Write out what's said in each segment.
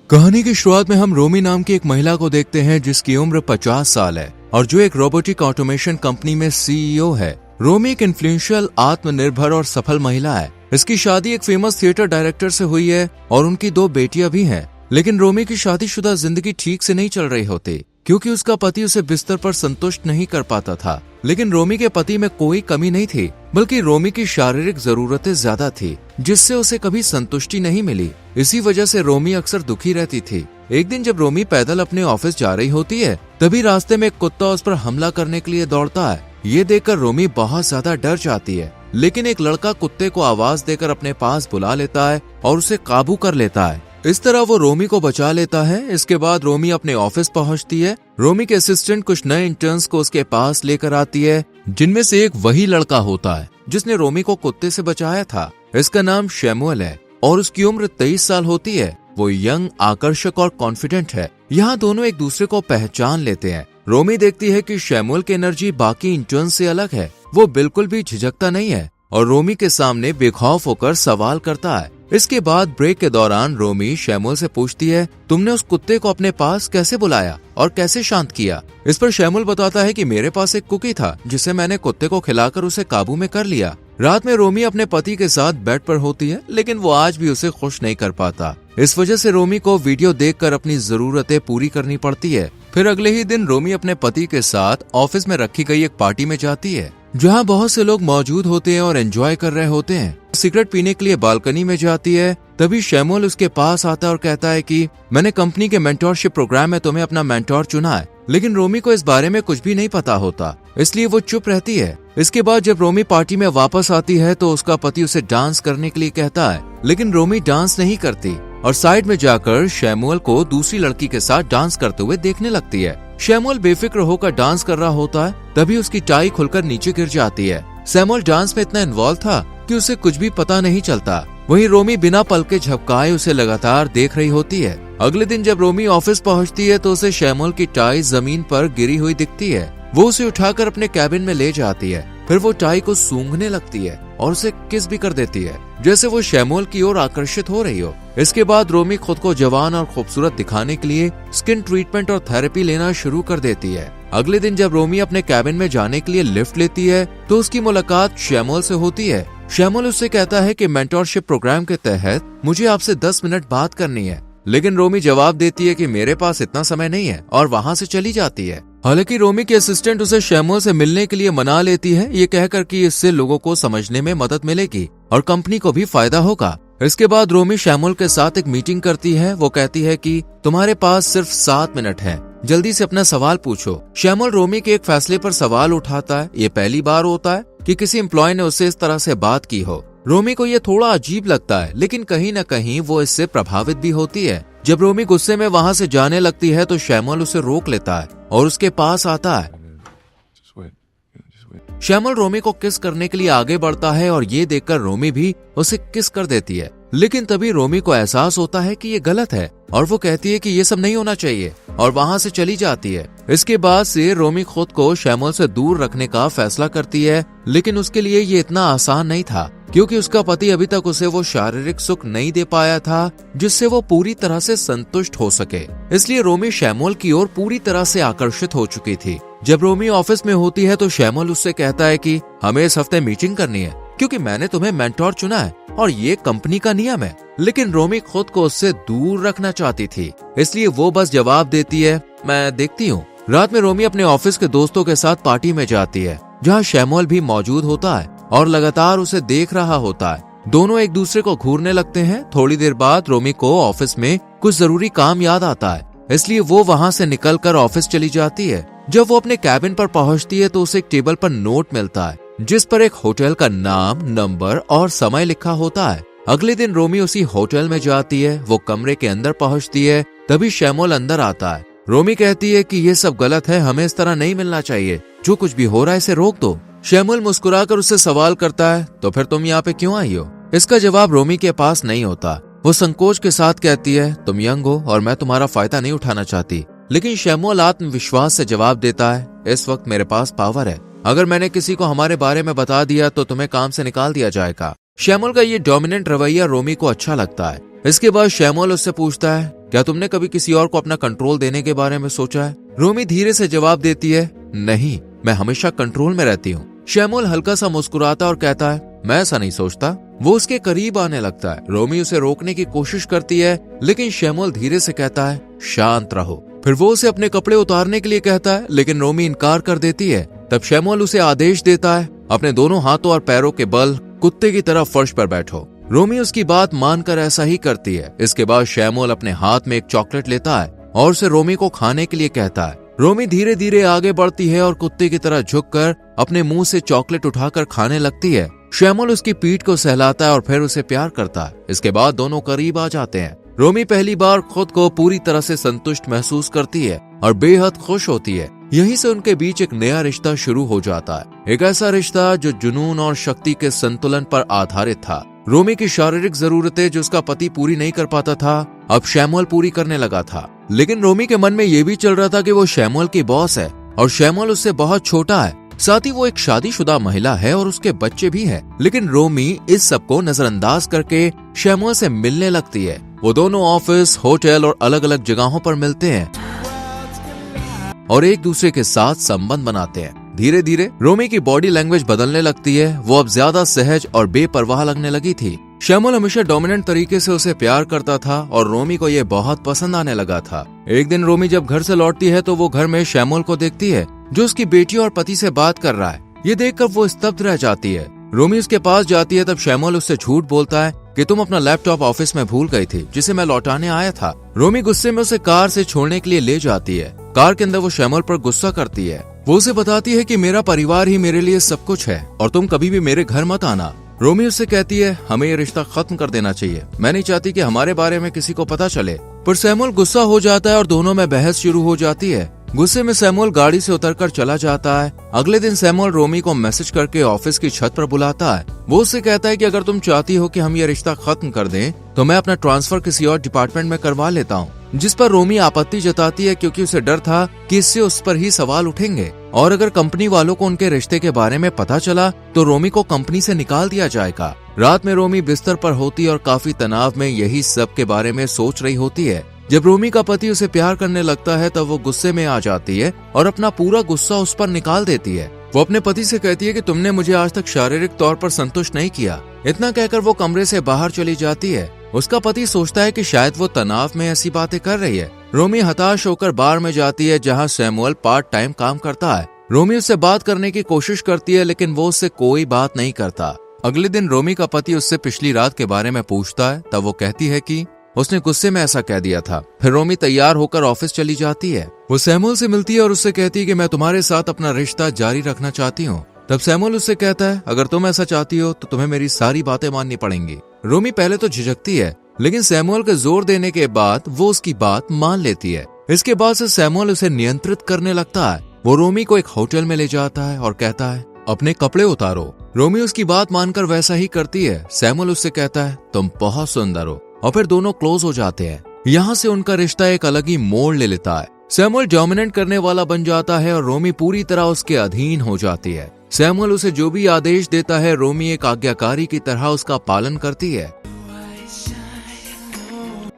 कहानी की शुरुआत में हम रोमी नाम की एक महिला को देखते हैं जिसकी उम्र 50 साल है और जो एक रोबोटिक ऑटोमेशन कंपनी में सीईओ है। रोमी एक इन्फ्लुएंशियल, आत्मनिर्भर और सफल महिला है। इसकी शादी एक फेमस थिएटर डायरेक्टर से हुई है और उनकी 2 बेटियां भी हैं। लेकिन रोमी की शादीशुदा जिंदगी ठीक से नहीं चल रही होती क्योंकि उसका पति उसे बिस्तर पर संतुष्ट नहीं कर पाता था। लेकिन रोमी के पति में कोई कमी नहीं थी, बल्कि रोमी की शारीरिक जरूरतें ज्यादा थी जिससे उसे कभी संतुष्टि नहीं मिली। इसी वजह से रोमी अक्सर दुखी रहती थी। एक दिन जब रोमी पैदल अपने ऑफिस जा रही होती है, तभी रास्ते में एक कुत्ता उस पर हमला करने के लिए दौड़ता है। ये देखकर रोमी बहुत ज्यादा डर जाती है, लेकिन एक लड़का कुत्ते को आवाज देकर अपने पास बुला लेता है और उसे काबू कर लेता है। इस तरह वो रोमी को बचा लेता है। इसके बाद रोमी अपने ऑफिस पहुंचती है। रोमी के असिस्टेंट कुछ नए इंटर्न्स को उसके पास लेकर आती है, जिनमें से एक वही लड़का होता है जिसने रोमी को कुत्ते से बचाया था। इसका नाम शैमुअल है और उसकी उम्र 23 साल होती है। वो यंग, आकर्षक और कॉन्फिडेंट है। यहाँ दोनों एक दूसरे को पहचान लेते हैं। रोमी देखती है कि शैमुअल की एनर्जी बाकी इंटर्न से अलग है। वो बिल्कुल भी झिझकता नहीं है और रोमी के सामने बेखौफ होकर सवाल करता है। इसके बाद ब्रेक के दौरान रोमी शैमुअल से पूछती है, तुमने उस कुत्ते को अपने पास कैसे बुलाया और कैसे शांत किया? इस पर शैमुअल बताता है कि मेरे पास एक कुकी था जिसे मैंने कुत्ते को खिलाकर उसे काबू में कर लिया। रात में रोमी अपने पति के साथ बेड पर होती है, लेकिन वो आज भी उसे खुश नहीं कर पाता। इस वजह से रोमी को वीडियो देखकर अपनी जरूरतें पूरी करनी पड़ती है। फिर अगले ही दिन रोमी अपने पति के साथ ऑफिस में रखी गई एक पार्टी में जाती है, जहाँ बहुत से लोग मौजूद होते हैं और एंजॉय कर रहे होते हैं। सिगरेट पीने के लिए बालकनी में जाती है। तभी शैमुअल उसके पास आता है और कहता है कि मैंने कंपनी के मेंटोरशिप प्रोग्राम में तुम्हें अपना मेंटोर चुना है। लेकिन रोमी को इस बारे में कुछ भी नहीं पता होता, इसलिए वो चुप रहती है। इसके बाद जब रोमी पार्टी में वापस आती है तो उसका पति उसे डांस करने के लिए कहता है, लेकिन रोमी डांस नहीं करती और साइड में जाकर शैमुअल को दूसरी लड़की के साथ डांस करते हुए देखने लगती है। शैमुअल बेफिक्र होकर डांस कर रहा होता है, तभी उसकी टाई खुलकर नीचे गिर जाती है। शैमुअल डांस में इतना इन्वॉल्व था कि उसे कुछ भी पता नहीं चलता। वहीं रोमी बिना पल के झपकाए उसे लगातार देख रही होती है। अगले दिन जब रोमी ऑफिस पहुंचती है तो उसे शैमुअल की टाई जमीन पर गिरी हुई दिखती है। वो उसे उठाकर अपने कैबिन में ले जाती है। फिर वो टाई को सूंघने लगती है और उसे किस भी कर देती है, जैसे वो शैमुअल की ओर आकर्षित हो रही हो। इसके बाद रोमी खुद को जवान और खूबसूरत दिखाने के लिए स्किन ट्रीटमेंट और थेरेपी लेना शुरू कर देती है। अगले दिन जब रोमी अपने कैबिन में जाने के लिए लिफ्ट लेती है तो उसकी मुलाकात शैमुअल से होती है। शैमुअल उससे कहता है कि मेंटोरशिप प्रोग्राम के तहत मुझे आपसे 10 मिनट बात करनी है, लेकिन रोमी जवाब देती है कि मेरे पास इतना समय नहीं है और वहाँ से चली जाती है। हालांकि रोमी के असिस्टेंट उसे शैमुअल से मिलने के लिए मना लेती है, ये कहकर कि इससे लोगों को समझने में मदद मिलेगी और कंपनी को भी फायदा होगा। इसके बाद रोमी शैमुअल के साथ एक मीटिंग करती है। वो कहती है कि तुम्हारे पास सिर्फ 7 मिनट है, जल्दी से अपना सवाल पूछो। शैमुअल रोमी के एक फैसले पर सवाल उठाता है। ये पहली बार होता है कि किसी एम्प्लॉय ने उससे इस तरह से बात की हो। रोमी को ये थोड़ा अजीब लगता है, लेकिन कहीं न कहीं वो इससे प्रभावित भी होती है। जब रोमी गुस्से में वहाँ से जाने लगती है तो शैमुअल उसे रोक लेता है और उसके पास आता है। शैमुअल रोमी को किस करने के लिए आगे बढ़ता है और ये देखकर रोमी भी उसे किस कर देती है। लेकिन तभी रोमी को एहसास होता है कि ये गलत है और वो कहती है कि ये सब नहीं होना चाहिए और वहाँ से चली जाती है। इसके बाद से रोमी खुद को शैमुअल से दूर रखने का फैसला करती है, लेकिन उसके लिए ये इतना आसान नहीं था क्योंकि उसका पति अभी तक उसे वो शारीरिक सुख नहीं दे पाया था जिससे वो पूरी तरह से संतुष्ट हो सके। इसलिए रोमी शैमुअल की ओर पूरी तरह से आकर्षित हो चुकी थी। जब रोमी ऑफिस में होती है तो शैमुअल उससे कहता है कि हमें इस हफ्ते मीटिंग करनी है क्योंकि मैंने तुम्हें मेंटोर चुना है और ये कंपनी का नियम है। लेकिन रोमी खुद को उससे दूर रखना चाहती थी, इसलिए वो बस जवाब देती है, मैं देखती हूँ। रात में रोमी अपने ऑफिस के दोस्तों के साथ पार्टी में जाती है, जहाँ शैमुअल भी मौजूद होता है और लगातार उसे देख रहा होता है। दोनों एक दूसरे को घूरने लगते हैं। थोड़ी देर बाद रोमी को ऑफिस में कुछ जरूरी काम याद आता है, इसलिए वो वहाँ से निकलकर ऑफिस चली जाती है। जब वो अपने कैबिन पर पहुँचती है तो उसे एक टेबल पर नोट मिलता है जिस पर एक होटल का नाम, नंबर और समय लिखा होता है। अगले दिन रोमी उसी होटल में जाती है। वो कमरे के अंदर पहुँचती है, तभी शैमुअल अंदर आता है। रोमी कहती है कि ये सब गलत है, हमें इस तरह नहीं मिलना चाहिए, जो कुछ भी हो रहा है इसे रोक दो। शैमुअल मुस्कुराकर उससे सवाल करता है, तो फिर तुम यहाँ पे क्यों आई हो? इसका जवाब रोमी के पास नहीं होता। वो संकोच के साथ कहती है, तुम यंग हो और मैं तुम्हारा फायदा नहीं उठाना चाहती। लेकिन शैमुअल आत्मविश्वास से जवाब देता है, इस वक्त मेरे पास पावर है, अगर मैंने किसी को हमारे बारे में बता दिया तो तुम्हें काम से निकाल दिया जाएगा। शैमुअल का ये डोमिनेंट रवैया रोमी को अच्छा लगता है। इसके बाद शैमुअल उससे पूछता है, क्या तुमने कभी किसी और को अपना कंट्रोल देने के बारे में सोचा है? रोमी धीरे से जवाब देती है, नहीं, मैं हमेशा कंट्रोल में रहती हूँ। शैमुअल हल्का सा मुस्कुराता और कहता है, मैं ऐसा नहीं सोचता। वो उसके करीब आने लगता है। रोमी उसे रोकने की कोशिश करती है, लेकिन शैमुअल धीरे से कहता है, शांत रहो। फिर वो उसे अपने कपड़े उतारने के लिए कहता है, लेकिन रोमी इनकार कर देती है। तब शैमुअल उसे आदेश देता है, अपने दोनों हाथों और पैरों के बल कुत्ते की तरह फर्श पर बैठो। रोमी उसकी बात मानकर ऐसा ही करती है। इसके बाद शैमुअल अपने हाथ में एक चॉकलेट लेता है और उसे रोमी को खाने के लिए कहता है। रोमी धीरे धीरे आगे बढ़ती है और कुत्ते की तरह झुककर अपने मुंह से चॉकलेट उठाकर खाने लगती है। शैमुअल उसकी पीठ को सहलाता है और फिर उसे प्यार करता है। इसके बाद दोनों करीब आ जाते हैं। रोमी पहली बार खुद को पूरी तरह से संतुष्ट महसूस करती है और बेहद खुश होती है। यहीं से उनके बीच एक नया रिश्ता शुरू हो जाता है, एक ऐसा रिश्ता जो जुनून और शक्ति के संतुलन पर आधारित था। रोमी की शारीरिक जरूरतें जो उसका पति पूरी नहीं कर पाता था, अब शैमुअल पूरी करने लगा था। लेकिन रोमी के मन में यह भी चल रहा था कि वो शैमुअल की बॉस है और शैमुअल उससे बहुत छोटा है। साथ ही वो एक शादीशुदा महिला है और उसके बच्चे भी हैं। लेकिन रोमी इस सब को नजरअंदाज करके शैमुअल से मिलने लगती है। वो दोनों ऑफिस, होटल और अलग अलग जगहों पर मिलते हैं और एक दूसरे के साथ संबंध बनाते हैं। धीरे धीरे रोमी की बॉडी लैंग्वेज बदलने लगती है। वो अब ज्यादा सहज और बेपरवाह लगने लगी थी। शैमुअल हमेशा डोमिनेंट तरीके से उसे प्यार करता था और रोमी को ये बहुत पसंद आने लगा था। एक दिन रोमी जब घर से लौटती है तो वो घर में शैमुअल को देखती है, जो उसकी बेटी और पति से बात कर रहा है। ये देखकर वो स्तब्ध रह जाती है। रोमी उसके पास जाती है। तब शैमुअल उससे झूठ बोलता है कि तुम अपना लैपटॉप ऑफिस में भूल गई थी, जिसे मैं लौटाने आया था। रोमी गुस्से में उसे कार से छोड़ने के लिए ले जाती है। कार के अंदर वो शैमुअल पर गुस्सा करती है। वो उसे बताती है कि मेरा परिवार ही मेरे लिए सब कुछ है और तुम कभी भी मेरे घर मत आना। रोमी उससे कहती है, हमें ये रिश्ता खत्म कर देना चाहिए। मैं नहीं चाहती कि हमारे बारे में किसी को पता चले। पर शैमुअल गुस्सा हो जाता है और दोनों में बहस शुरू हो जाती है। गुस्से में शैमुअल गाड़ी से उतरकर चला जाता है। अगले दिन शैमुअल रोमी को मैसेज करके ऑफिस की छत पर बुलाता है। वो उससे कहता है कि अगर तुम चाहती हो कि हम ये रिश्ता खत्म कर दें तो मैं अपना ट्रांसफर किसी और डिपार्टमेंट में करवा लेता हूँ। जिस पर रोमी आपत्ति जताती है, क्योंकि उसे डर था कि इससे उस पर ही सवाल उठेंगे और अगर कंपनी वालों को उनके रिश्ते के बारे में पता चला तो रोमी को कंपनी से निकाल दिया जाएगा। रात में रोमी बिस्तर पर होती है और काफी तनाव में यही सब के बारे में सोच रही होती है। जब रोमी का पति उसे प्यार करने लगता है तब वो गुस्से में आ जाती है और अपना पूरा गुस्सा उस पर निकाल देती है। वो अपने पति से कहती है कि तुमने मुझे आज तक शारीरिक तौर पर संतुष्ट नहीं किया। इतना कहकर वो कमरे से बाहर चली जाती है। उसका पति सोचता है कि शायद वो तनाव में ऐसी बातें कर रही है। रोमी हताश होकर बार में जाती है, जहाँ शैमुअल पार्ट टाइम काम करता है। रोमी उससे बात करने की कोशिश करती है, लेकिन वो उससे कोई बात नहीं करता। अगले दिन रोमी का पति उससे पिछली रात के बारे में पूछता है। तब वो कहती है कि उसने गुस्से में ऐसा कह दिया था। फिर रोमी तैयार होकर ऑफिस चली जाती है। वो शैमुअल से मिलती है और उससे कहती है कि मैं तुम्हारे साथ अपना रिश्ता जारी रखना चाहती हूँ। तब शैमुअल उससे कहता है, अगर तुम ऐसा चाहती हो तो तुम्हें मेरी सारी बातें माननी पड़ेंगी। रोमी पहले तो झिझकती है, लेकिन शैमुअल के जोर देने के बाद वो उसकी बात मान लेती है। इसके बाद से शैमुअल उसे नियंत्रित करने लगता है। वो रोमी को एक होटल में ले जाता है और कहता है, अपने कपड़े उतारो। रोमी उसकी बात मानकर वैसा ही करती है। शैमुअल उससे कहता है, तुम बहुत सुंदर हो, और फिर दोनों क्लोज हो जाते हैं। यहाँ से उनका रिश्ता एक अलग ही मोड़ ले लेता है। शैमुअल डोमिनेट करने वाला बन जाता है और रोमी पूरी तरह उसके अधीन हो जाती है। शैमुअल उसे जो भी आदेश देता है, रोमी एक आज्ञाकारी की तरह उसका पालन करती है।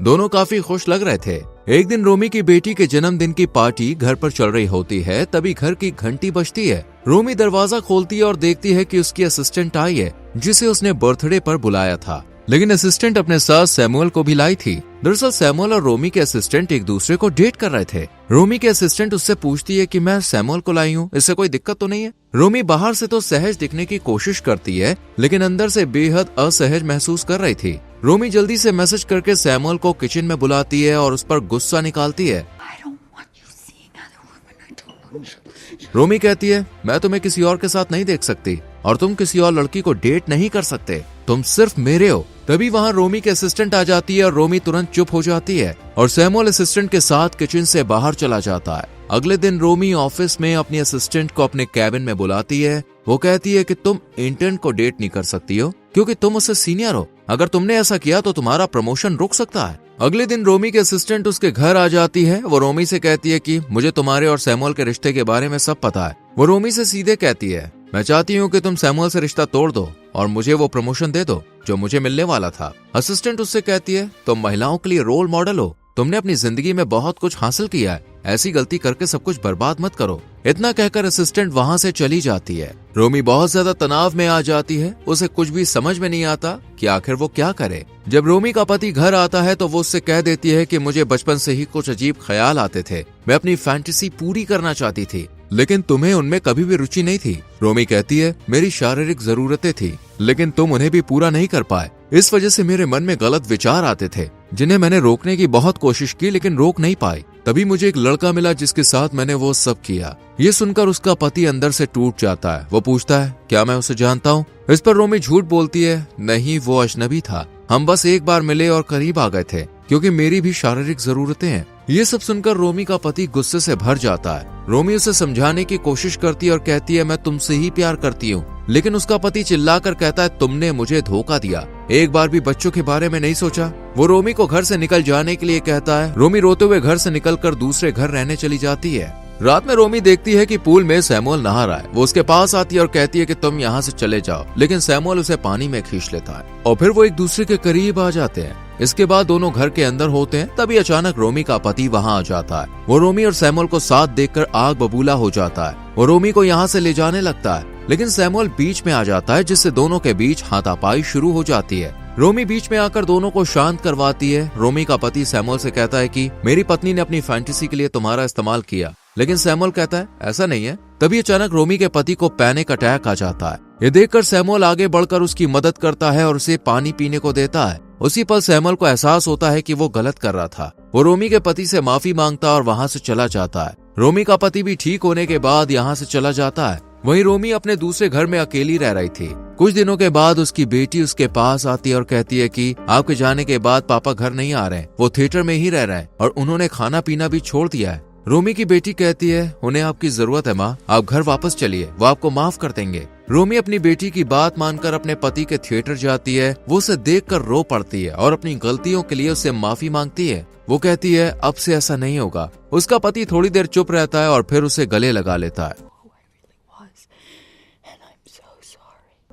दोनों काफी खुश लग रहे थे। एक दिन रोमी की बेटी के जन्मदिन की पार्टी घर पर चल रही होती है। तभी घर की घंटी बजती है। रोमी दरवाजा खोलती है और देखती है कि उसकी असिस्टेंट आई है, जिसे उसने बर्थडे पर बुलाया था। लेकिन असिस्टेंट अपने साथ शैमुअल को भी लाई थी। दरअसल शैमुअल और रोमी के असिस्टेंट एक दूसरे को डेट कर रहे थे। रोमी के असिस्टेंट उससे पूछती है कि मैं शैमुअल को लाई हूँ, इससे कोई दिक्कत तो नहीं है? रोमी बाहर से तो सहज दिखने की कोशिश करती है, लेकिन अंदर से बेहद असहज महसूस कर रही थी। रोमी जल्दी से मैसेज करके शैमुअल को किचन में बुलाती है और उस पर गुस्सा निकालती है। रोमी कहती है, मैं तुम्हें किसी और के साथ नहीं देख सकती और तुम किसी और लड़की को डेट नहीं कर सकते, तुम सिर्फ मेरे हो। तभी वहाँ रोमी के असिस्टेंट आ जाती है और रोमी तुरंत चुप हो जाती है और शैमुअल असिस्टेंट के साथ किचन से बाहर चला जाता है। अगले दिन रोमी ऑफिस में अपनी असिस्टेंट को अपने कैबिन में बुलाती है। वो कहती है कि तुम इंटर्न को डेट नहीं कर सकती हो क्योंकि तुम उससे सीनियर हो। अगर तुमने ऐसा किया तो तुम्हारा प्रमोशन रुक सकता है। अगले दिन रोमी के असिस्टेंट उसके घर आ जाती है। वो रोमी से कहती है कि मुझे तुम्हारे और शैमुअल के रिश्ते के बारे में सब पता है। वो रोमी से सीधे कहती है मैं चाहती हूँ कि तुम सैमुअल से रिश्ता तोड़ दो और मुझे वो प्रमोशन दे दो जो मुझे मिलने वाला था। असिस्टेंट उससे कहती है, तुम महिलाओं के लिए रोल मॉडल हो, तुमने अपनी जिंदगी में बहुत कुछ हासिल किया है, ऐसी गलती करके सब कुछ बर्बाद मत करो। इतना कहकर असिस्टेंट वहाँ से चली जाती है। रोमी बहुत ज्यादा तनाव में आ जाती है, उसे कुछ भी समझ में नहीं आता कि आखिर वो क्या करे। जब रोमी का पति घर आता है तो वो उससे कह देती है कि मुझे बचपन से ही कुछ अजीब ख्याल आते थे, मैं अपनी फैंटेसी पूरी करना चाहती थी, लेकिन तुम्हें उनमें कभी भी रुचि नहीं थी। रोमी कहती है, मेरी शारीरिक जरूरतें थी, लेकिन तुम उन्हें भी पूरा नहीं कर पाए। इस वजह से मेरे मन में गलत विचार आते थे, जिन्हें मैंने रोकने की बहुत कोशिश की लेकिन रोक नहीं पाई। तभी मुझे एक लड़का मिला जिसके साथ मैंने वो सब किया। ये सुनकर उसका पति अंदर से टूट जाता है। वो पूछता है, क्या मैं उसे जानता हूँ? इस पर रोमी झूठ बोलती है, नहीं, वो अजनबी था, हम बस एक बार मिले और करीब आ गए थे, क्योंकि मेरी भी शारीरिक जरूरतें हैं। ये सब सुनकर रोमी का पति गुस्से से भर जाता है। रोमी उसे समझाने की कोशिश करती है और कहती है, मैं तुमसे ही प्यार करती हूँ, लेकिन उसका पति चिल्लाकर कहता है, तुमने मुझे धोखा दिया, एक बार भी बच्चों के बारे में नहीं सोचा। वो रोमी को घर से निकल जाने के लिए कहता है। रोमी रोते हुए घर से निकलकर दूसरे घर रहने चली जाती है। रात में रोमी देखती है कि पूल में सैमुअल नहा रहा है। वो उसके पास आती है और कहती है कि तुम यहाँ से चले जाओ, लेकिन सैमुअल उसे पानी में खींच लेता है और फिर वो एक दूसरे के करीब आ जाते हैं। इसके बाद दोनों घर के अंदर होते हैं। तभी अचानक रोमी का पति वहाँ आ जाता है। वो रोमी और सैमुअल को साथ देखकर आग बबूला हो जाता है। वो रोमी को यहाँ से ले जाने लगता है, लेकिन सैमुअल बीच में आ जाता है, जिससे दोनों के बीच हाथापाई शुरू हो जाती है। रोमी बीच में आकर दोनों को शांत करवाती है। रोमी का पति सैमुअल से कहता है कि मेरी पत्नी ने अपनी फैंटेसी के लिए तुम्हारा इस्तेमाल किया, लेकिन सैमुअल कहता है, ऐसा नहीं है। तभी अचानक रोमी के पति को पैनिक अटैक आ जाता है। ये देखकर सैमुअल आगे बढ़कर उसकी मदद करता है और उसे पानी पीने को देता है। उसी पल सैमुअल को एहसास होता है कि वो गलत कर रहा था। वो रोमी के पति से माफी मांगता और वहाँ से चला जाता है। रोमी का पति भी ठीक होने के बाद यहाँ से चला जाता है। वहीं रोमी अपने दूसरे घर में अकेली रह रही थी। कुछ दिनों के बाद उसकी बेटी उसके पास आती है और कहती है कि आपके जाने के बाद पापा घर नहीं आ रहे, वो थिएटर में ही रह रहे हैं और उन्होंने खाना पीना भी छोड़ दिया है। रोमी की बेटी कहती है, उन्हें आपकी जरूरत है माँ, आप घर वापस चलिए, वो आपको माफ कर देंगे। रोमी अपनी बेटी की बात मानकर अपने पति के थिएटर जाती है। वो उसे देखकर रो पड़ती है और अपनी गलतियों के लिए उससे माफी मांगती है। वो कहती है, अब से ऐसा नहीं होगा। उसका पति थोड़ी देर चुप रहता है और फिर उसे गले लगा लेता है।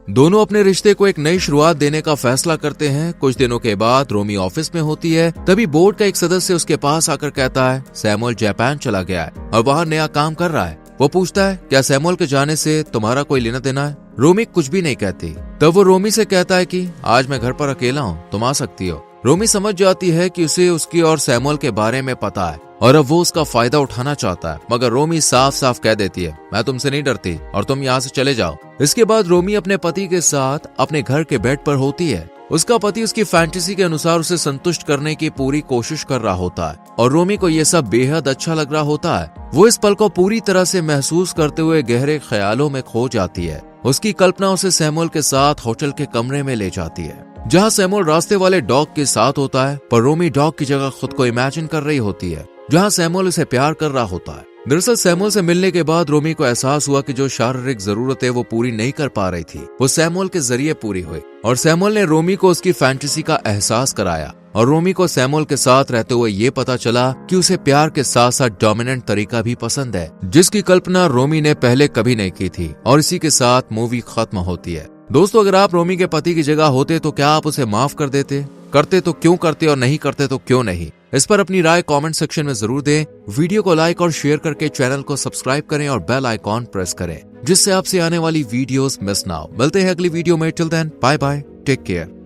दोनों अपने रिश्ते को एक नई शुरुआत देने का फैसला करते हैं। कुछ दिनों के बाद रोमी ऑफिस में होती है। तभी बोर्ड का एक सदस्य उसके पास आकर कहता है, सैमुअल जापान चला गया है और वहाँ नया काम कर रहा है। वो पूछता है, क्या सैमुअल के जाने से तुम्हारा कोई लेना देना है? रोमी कुछ भी नहीं कहती। तब वो रोमी से कहता है कि आज मैं घर पर अकेला हूँ, तुम आ सकती हो। रोमी समझ जाती है कि उसे उसकी और सैमुअल के बारे में पता है और अब वो उसका फायदा उठाना चाहता है, मगर रोमी साफ साफ कह देती है, मैं तुमसे नहीं डरती और तुम यहाँ से चले जाओ। इसके बाद रोमी अपने पति के साथ अपने घर के बेड पर होती है। उसका पति उसकी फैंटेसी के अनुसार उसे संतुष्ट करने की पूरी कोशिश कर रहा होता है और रोमी को ये सब बेहद अच्छा लग रहा होता है। वो इस पल को पूरी तरह से महसूस करते हुए गहरे ख्यालों में खो जाती है। उसकी कल्पना उसे सैमुअल के साथ होटल के कमरे में ले जाती है, जहाँ सैमुअल रास्ते वाले डॉग के साथ होता है, पर रोमी डॉग की जगह खुद को इमेजिन कर रही होती है, जहाँ सैमुअल उसे प्यार कर रहा होता है। दरअसल सैमुअल से मिलने के बाद रोमी को एहसास हुआ कि जो शारीरिक जरूरतें वो पूरी नहीं कर पा रही थी, वो सैमुअल के जरिए पूरी हुई और सैमुअल ने रोमी को उसकी फैंटेसी का एहसास कराया और रोमी को सैमुअल के साथ रहते हुए ये पता चला कि उसे प्यार के साथ साथ डोमिनेंट तरीका भी पसंद है, जिसकी कल्पना रोमी ने पहले कभी नहीं की थी। और इसी के साथ मूवी खत्म होती है। दोस्तों, अगर आप रोमी के पति की जगह होते तो क्या आप उसे माफ कर देते? करते तो क्यों करते और नहीं करते तो क्यों नहीं? इस पर अपनी राय कमेंट सेक्शन में जरूर दें। वीडियो को लाइक और शेयर करके चैनल को सब्सक्राइब करें और बेल आइकॉन प्रेस करें, जिससे आपसे आने वाली वीडियोस मिस ना हो। मिलते हैं अगली वीडियो में। Till then, bye bye, take care.